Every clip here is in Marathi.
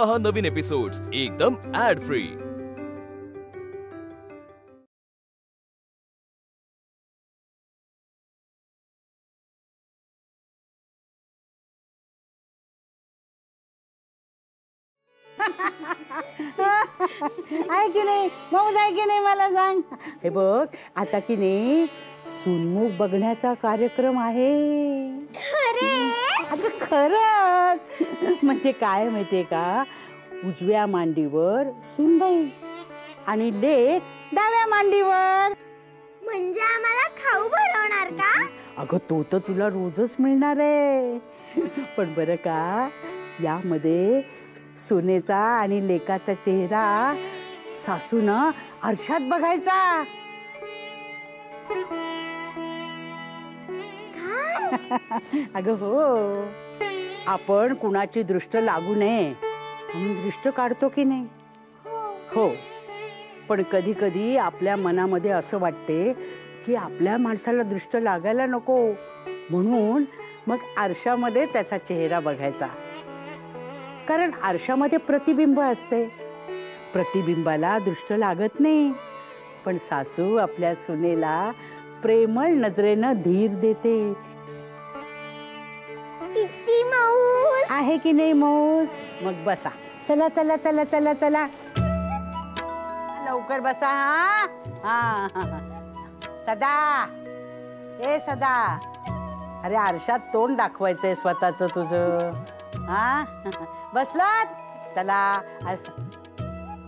पहा नवीन एपिसोड्स एकदम ऍड फ्री। आहे की नाही मौज आहे की नाही मला सांग। हे बघ आता की नाही सुनमुख बघण्याचा कार्यक्रम आहे। अगं खरंच म्हणजे काय माहितीये का, उजव्या मांडीवर सुनबाई आणि लेक डाव्या मांडीवर। म्हणजे आम्हाला खाऊ भरवणार का? अगं तो तर तुला रोजच मिळणार आहे, पण बरं का यामध्ये सुनेचा आणि लेकाचा चेहरा सासूनं आरशात बघायचा। अगं हो, आपण कुणाची दृष्ट लागू नये म्हणून दृष्ट काढतो की नाही। हो, पण कधी कधी आपल्या मनामध्ये असं वाटते की आपल्या माणसाला दृष्ट लागायला नको, म्हणून मग आरशामध्ये त्याचा चेहरा बघायचा। कारण आरशामध्ये प्रतिबिंब असते, प्रतिबिंबाला दृष्ट लागत नाही, पण सासू आपल्या सुनेला प्रेमळ नजरेनं धीर देते। किती मौज आहे की नाही मौज? मग बसा, चला चला चला चला चला लवकर बसा। हा हा सदा, ए सदा, अरे आरशात तोंड दाखवायचंय स्वतःच तुझं। हा बसलात, चला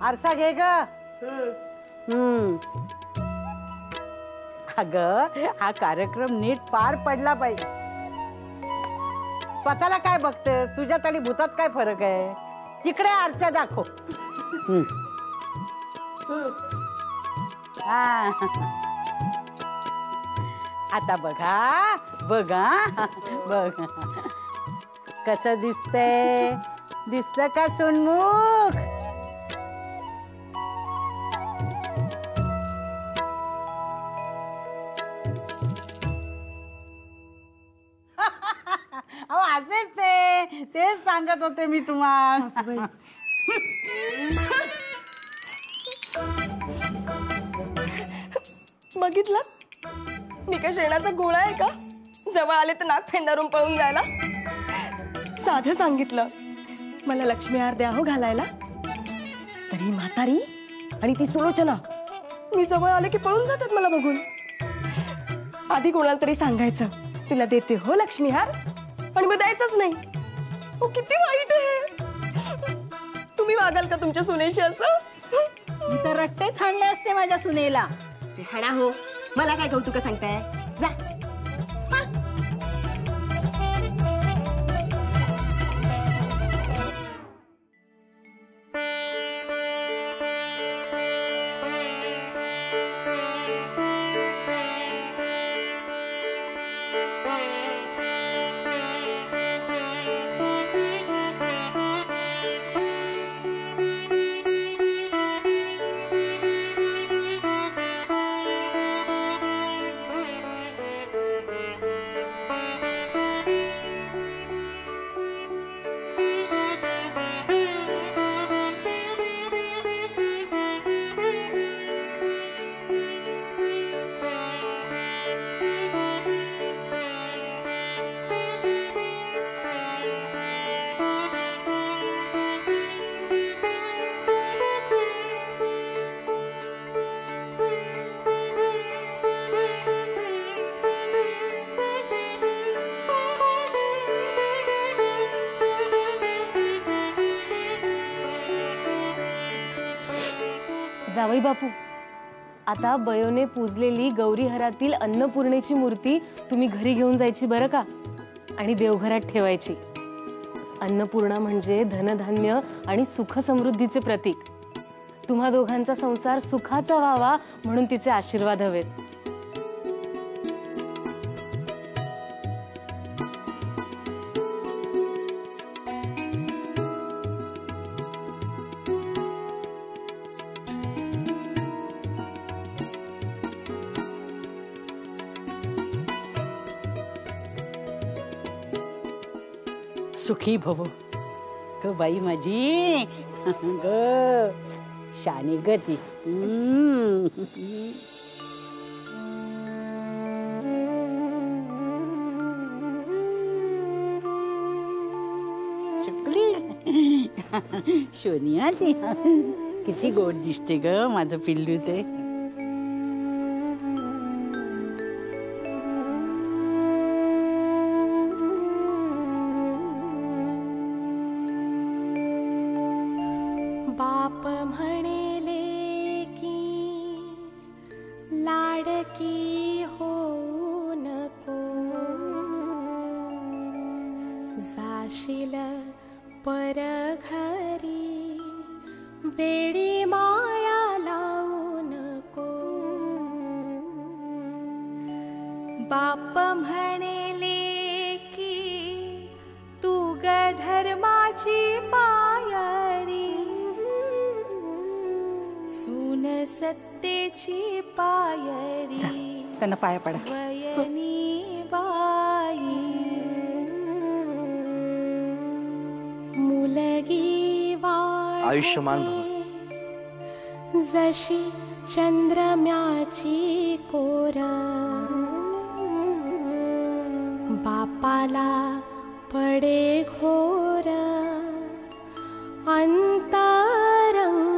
आरसा घे ग। अगं हा कार्यक्रम नीट पार पडला पाहिजे। स्वतःला काय बघते, तुझ्यात आणि भूतात काय फरक आहे? तिकडे आरसा दाखव। आता बघा बघा बघ कसं दिसतंय, दिसलं का सुनमुख? अहो असेच तेच सांगत होते मी तुम्हाला। बघितलं मी काय शेणाचा गोळा आहे का, जवळ आले तर नाक फेंदारून पळून जायला। साधं सांगितलं मला लक्ष्मी हार द्या हो घालायला, तरी म्हातारी आणि ती सुलोचना मी जवळ आले की पळून जातात मला बघून। आधी कोणाला तरी सांगायचं तुला देते हो लक्ष्मी हार, आणि मग द्यायचंच नाही। हो किती वाईट आहे। तुम्ही वागाल का तुमच्या सुनेशी असं? मी तर रट्टेच हाणले असते माझ्या सुनेला। हाणा हो, मला काय कौतुक सांगताय, जा। जावई बापू, आता बयोने पूजलेली गौरीहरातील अन्नपूर्णेची मूर्ती तुम्ही घरी घेऊन जायची बरं का, आणि देवघरात ठेवायची। अन्नपूर्णा म्हणजे धनधान्य आणि सुख समृद्धीचे प्रतीक। तुम्हा दोघांचा संसार सुखाचा व्हावा म्हणून तिचे आशीर्वाद हवेत। सुखी भव, ग बाई माझी ग शानी ग ती. शोनिया ती किती गोड दिसते ग माझं पिल्लू ते. बाप म्हणेले की लाडकी हो नको, जाशील पर घरी वेडी माया लावू नको. बाप म्हणेले की तू ग धर्माची पायरी, सून सत्तेची पायरी त्यांना पाया पडा. वयनी बाई मुलगी वाढते आयुष्यमान भव. जशी चंद्रम्याची कोर, बापाला पडे घोर अंतरंगी.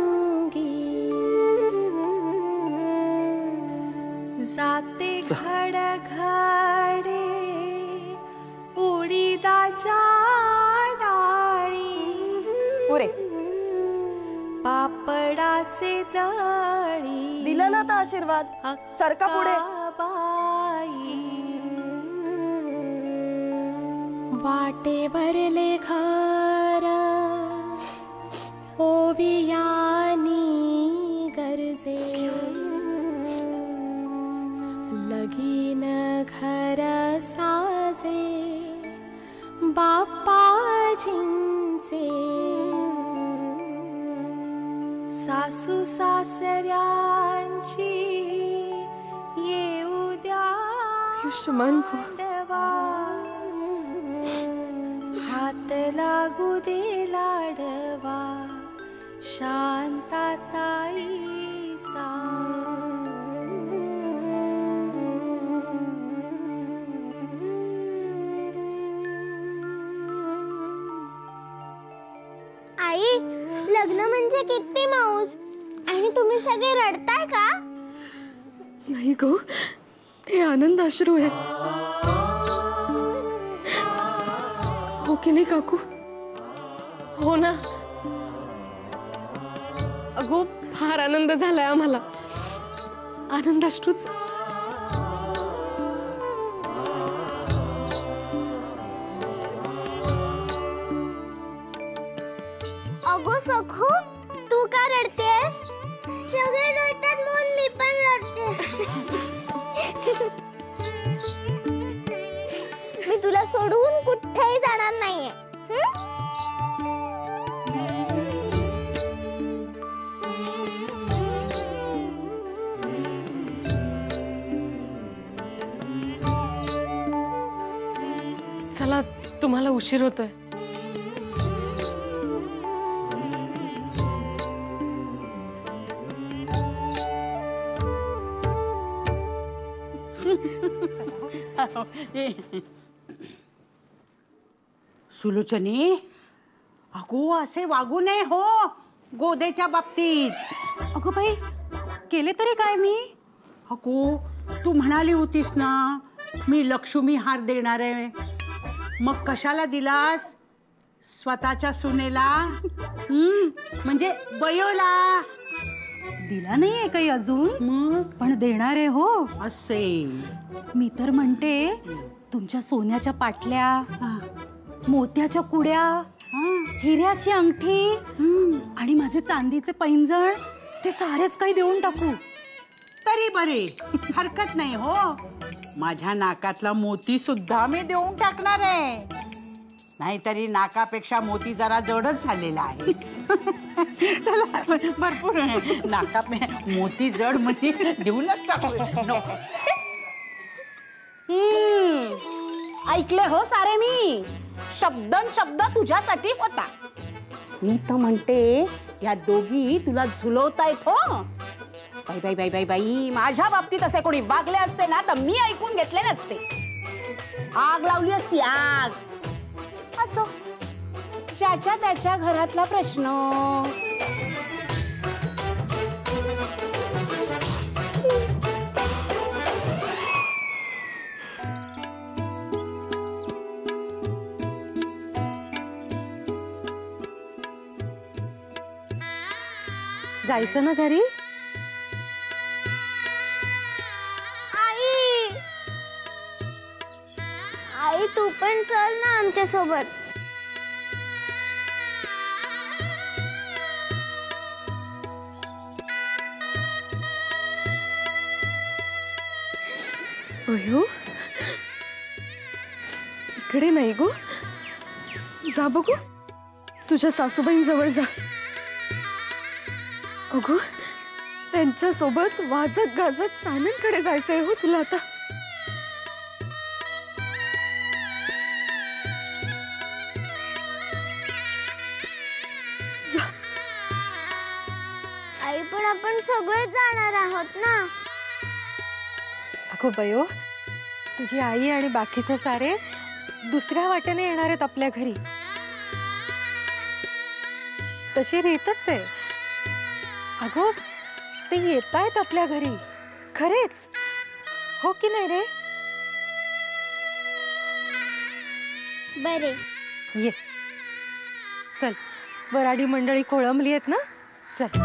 जाते घडघडे उडीदाच्या डाळी, पुरे पापडाचे दळी. दिला ना आता आशीर्वाद, सरका पुढे. बाई वाटेवरले घर ओवियानी गरजे, लगीन घर साजे बाप्पाजींचे. सासू सासऱ्यांची येऊ द्या आयुष्यमान भव. हात लागू दे लाडवा शांताताईचा. आई, लग्न म्हणजे किती मौज, आणि तुम्ही सगळे रडताय का? नाही गो, हे आनंद अश्रू आहेत. हो की नाही काकू? हो ना. अगो फार आनंद झालाय आम्हाला, आनंद अश्रूच. अगो सखू, तू का रडतेस? सगळे रडतात म्हणून मी पण रडते. मी तुला सोडून कुठेही जाणार नाहीये. चला, तुम्हाला उशीर होतोय. सुलोचनी, अगो असे वागू नये हो गोदेच्या बाबतीत. अगं बाई, केले तरी काय मी? अगो तू म्हणाली होतीस ना मी लक्ष्मी हार देणार आहे, मग कशाला दिलास? स्वतःच्या सुनेला, म्हणजे बयोला दिला नाहीये काही अजून, मग पण देणार आहे हो. असे मी तर म्हणते तुमच्या सोन्याच्या पाटल्या, मोत्याच्या कुड्या, हिऱ्याची अंगठी आणि माझे चांदीचे पैंजण, ते सारेच काही देऊन टाकू. तरी बरे, हरकत नाही हो. माझ्या नाकातला मोती सुद्धा मी देऊन टाकणार आहे. नाहीतरी नाकापेक्षा मोती जरा जडच झालेला आहे. चला, भरपूर नाका मोती जड म्हणजे देऊनच टाकू. ऐकले हो सारे मी, शब्दन शब्द तुझ्यासाठी होता. मी तर म्हणते या दोघी तुला झुलवतायत हो. बाई बाई बाई बाई बाई, माझ्या बाबतीत असे कोणी वागले असते ना तर मी ऐकून घेतले नसते. आग लावली असती आग. असो, ज्याच्या त्याच्या घरातला प्रश्न. जायचं ना घरी? आई आई तू पण चल ना आमच्या सोबत. अयो, इकडे नाही गो. जा बघू, तुझ्या सासूबाईंजवळ जा. अगो, त्यांच्यासोबत वाजत गाजत सानंदकडे जायचंय हो तुला आता. जा. आई पण आपण सगळेच जाणार आहोत ना. अगो बयो, तुझी आई आणि बाकीचे सारे दुसऱ्या वाटेने येणार आहेत आपल्या घरी. तशी रीतच आहे. अगो, ते येत आहेत आपल्या घरी खरेच, हो की नाही रे? बरे ये चल, वराडी मंडळी खोळंबली आहेत ना. चल.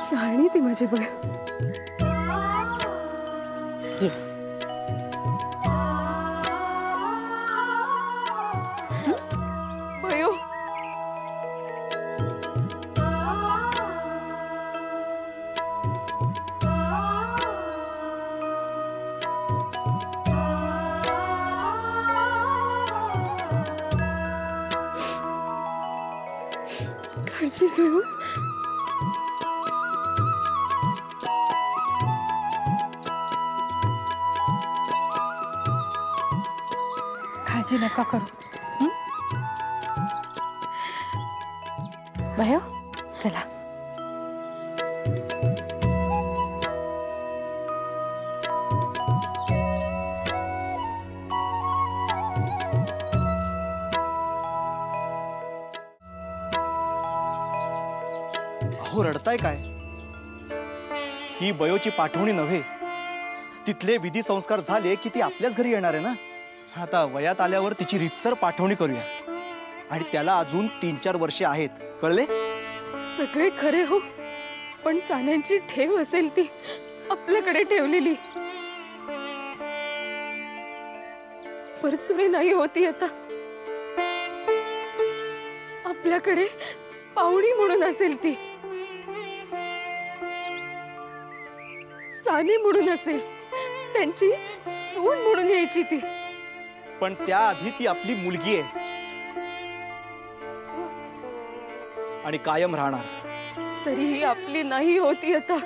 शहाणी ती माझी बघ. ये. बयो, काळजी घेऊ. काळजी नका करू. भयो, चला. अहो, रडताय काय? ही बयोची पाठवणी नव्हे. तिथले विधी संस्कार झाले की ती आपल्याच घरी येणार आहे ना. आता वयात आल्यावर तिची रीतसर पाठवणी करूया. आणि त्याला अजून 3-4 वर्षे आहेत, कळले? सगळे खरे हो, पण सान्यांची ठेव असेल ती आपल्याकडे ठेवलेली. परचुरी नाही होती आता. आपल्याकडे पाहुणी म्हणून असेल ती. साने म्हणून असेल, त्यांची सून म्हणून यायची ती. पण त्याआधी ती आपली मुलगी आहे आणि कायम राहणार. तरीही आपली नाही होती आता.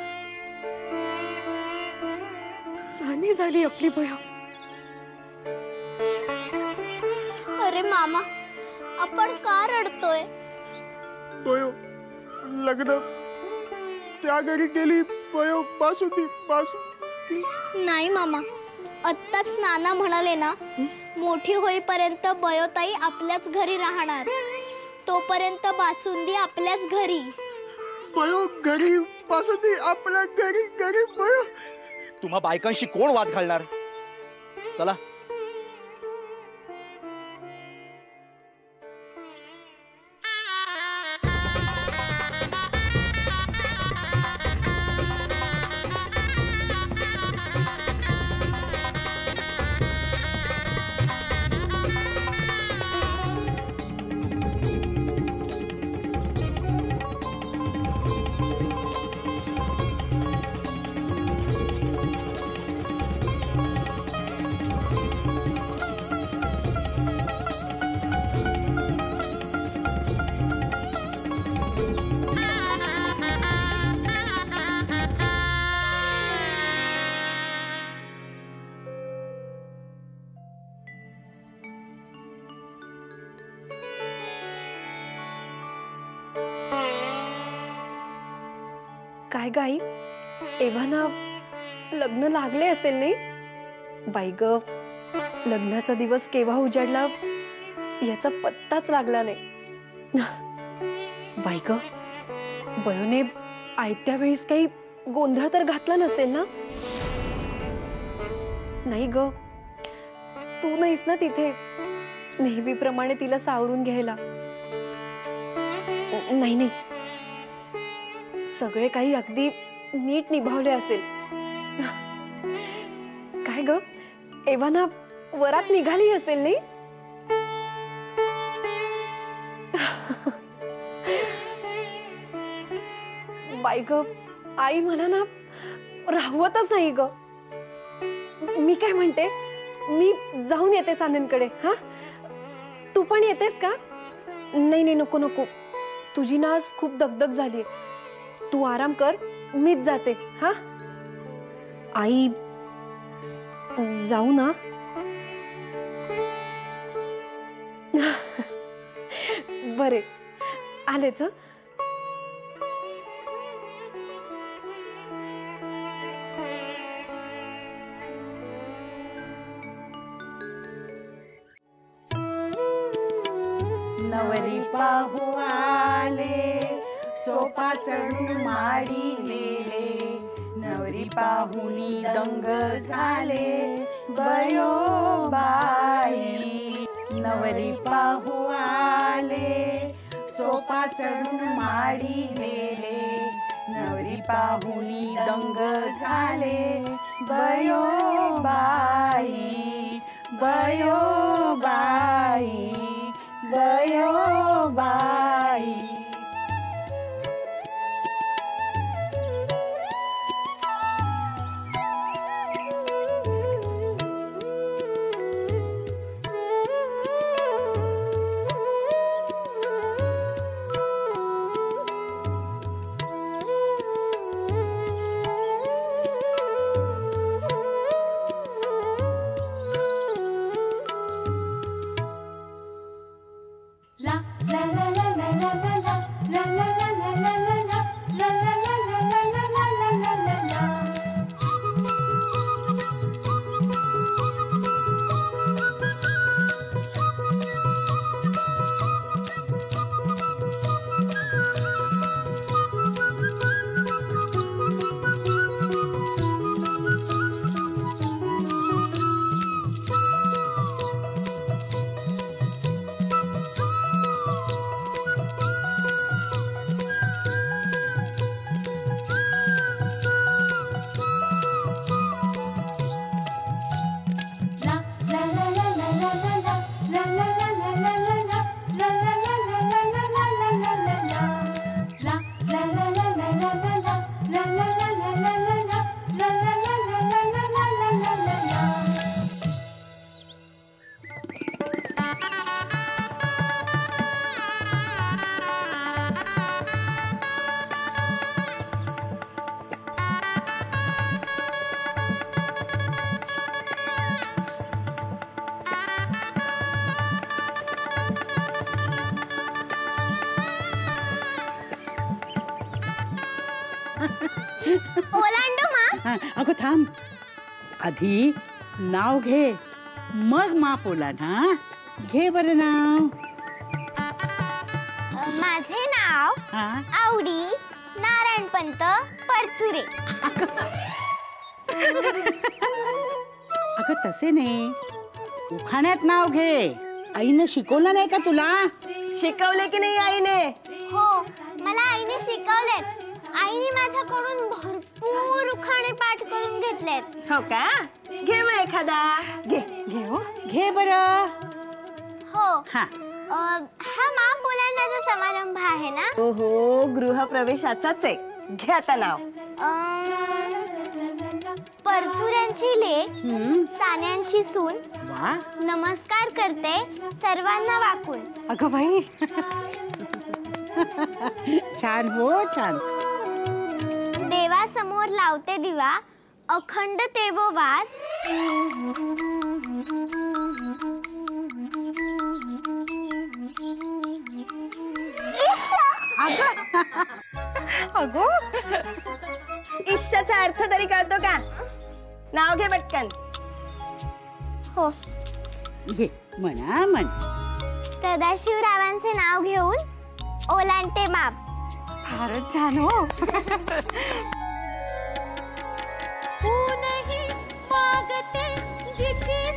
साने झाली आपली बयो. अरे मामा, आपण का रडतोय? बयो लग्न त्या घरी गेली. बयो पास होती, पास. नाही मामा, आत्ताच नाना म्हणाले ना, मोठी होईपर्यंत बयोताई आपल्याच घरी राहणार. तोपर्यंत बासुंदी आपल्याच घरी. बयो घरी, बासुंदी आपल्या घरी. घरी बयो. तुम्हा बायकांशी कोण वाद घालणार? चला. काय गाई एव्हाना लग्न लागले असेल नाही? बाई ग, लग्नाचा दिवस केव्हा उजाडला याचा पत्ताच लागला नाही. बाई ग, बयोने आयत्या वेळीस काही गोंधळ तर घातला नसेल ना? नाही ग, तू नाहीस ना तिथे नेहमीप्रमाणे तिला सावरून घ्यायला. नाही नाही, सगळे काही अगदी नीट निभावले असेल. काय ग, एव्हाना वरात निघाली असेल नाही? बाई ग, आई मला ना राहवतच नाही ग. मी काय म्हणते, मी जाऊन येते सानंदकडे. हा, तू पण येतेस का? नाही नाही, नको नको, तुझी ना आज खूप दगदग झालीये. तू आराम कर, मीच जाते. हा आई, जाऊ ना? बरे, आलेच. नवरी पाहू आले, सोपा चढून माडी गेले. नवरी पाहुनी दंग झाले, बयो बाई. नवरी पाहू आले, सोपा चढून माडी गेले. नवरी पाहुनी दंग झाले, बयो बाई. बयो बाई, बयो बाई. ओलांडू मा. अगं थांब, आधी नाव घे, मग माप ओलांड. हा, घे बरं नाव. माझे नाव आवडी नारायणपंत परचुरे. अगं तसे नाही, उखाण्यात नाव घे. आईनं शिकवलं नाही का तुला? शिकवले की नाही आईने? हो, मला आईने शिकवलेत. आईने माझ्याकडून भरपूर उखाणे पाठ करून घेतलेत. हो का? घे मग एखादा. घे घे. हो, घे बरं. हो. हा, हा माप ओलांडाचा समारंभ आहे ना? हो, गृहप्रवेशाचाच आहे. घे आता नाव. परचुऱ्यांची लेक, सान्यांची सून, वा, नमस्कार करते सर्वांना वाकून. अगं बाई, छान हो, छान. देवासमोर लावते दिवा, अखंड तेवो वाद. अगं अर्थ तरी कळतो का? नाव घे पटकन. हो, घे म्हणा म्हण. सदाशिवरावांचे नाव घेऊन ओलांडते माप. फारच छान हो. ऊनही मागते जिची